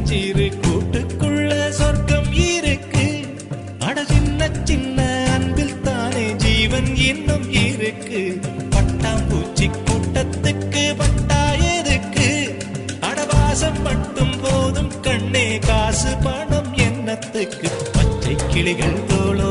சின்னஞ்சிறு கூட்டுக்குள்ள சொர்க்கம் இருக்கு. அட சின்ன சின்ன அன்பில் தானே ஜீவன் இன்னும் இருக்கு. பட்டாம்பூச்சி கூட்டத்துக்கு பட்டா எதுக்கு? அடவாசம் மட்டும் போதும் கண்ணே, காசு பணம் என்னத்துக்கு? பச்சை கிளிகள் தோளோ